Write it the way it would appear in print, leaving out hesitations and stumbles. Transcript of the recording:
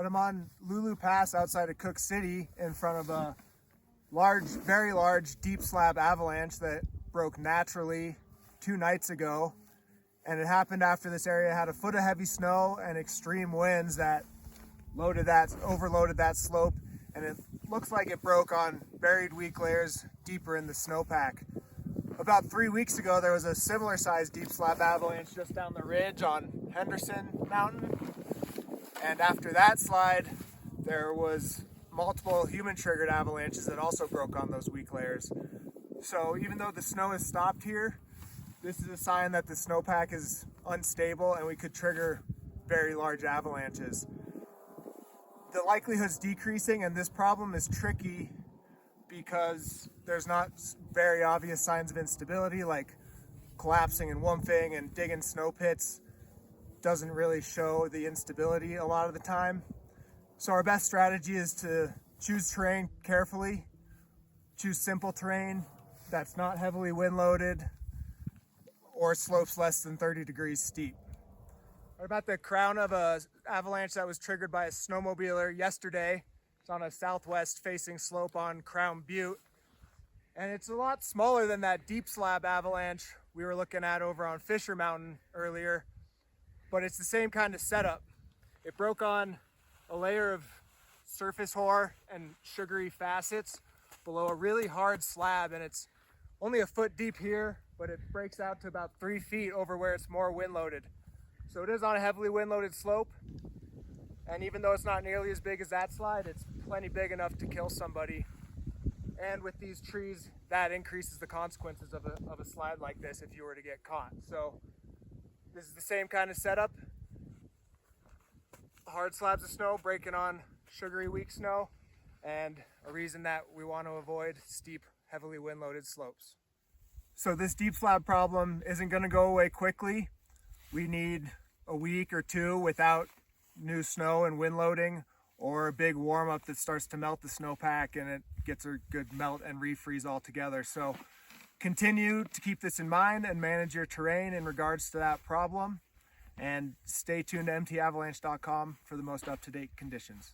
I'm on Lulu Pass outside of Cooke City in front of a large, very large deep slab avalanche that broke naturally 2 nights ago. And it happened after this area had a foot of heavy snow and extreme winds that overloaded that slope. And it looks like it broke on buried weak layers deeper in the snowpack. About 3 weeks ago, there was a similar sized deep slab avalanche just down the ridge on Henderson Mountain. And after that slide, there was multiple human-triggered avalanches that also broke on those weak layers. So even though the snow has stopped here, this is a sign that the snowpack is unstable and we could trigger very large avalanches. The likelihood's decreasing, and this problem is tricky because there's not very obvious signs of instability, like collapsing and wumping and digging snow pits doesn't really show the instability a lot of the time. So our best strategy is to choose terrain carefully, choose simple terrain that's not heavily wind loaded or slopes less than 30 degrees steep. We're about the crown of an avalanche that was triggered by a snowmobiler yesterday. It's on a southwest facing slope on Crown Butte. And it's a lot smaller than that deep slab avalanche we were looking at over on Fisher Mountain earlier, but it's the same kind of setup. It broke on a layer of surface hoar and sugary facets below a really hard slab, and it's only a foot deep here, but it breaks out to about 3 feet over where it's more wind loaded. So it is on a heavily wind loaded slope, and even though it's not nearly as big as that slide, it's plenty big enough to kill somebody. And with these trees, that increases the consequences of a slide like this if you were to get caught. So this is the same kind of setup. Hard slabs of snow breaking on sugary weak snow, and a reason that we want to avoid steep, heavily wind loaded slopes. So this deep slab problem isn't going to go away quickly. We need a week or 2 without new snow and wind loading, or a big warm up that starts to melt the snowpack and it gets a good melt and refreeze altogether. So continue to keep this in mind and manage your terrain in regards to that problem. And stay tuned to mtavalanche.com for the most up-to-date conditions.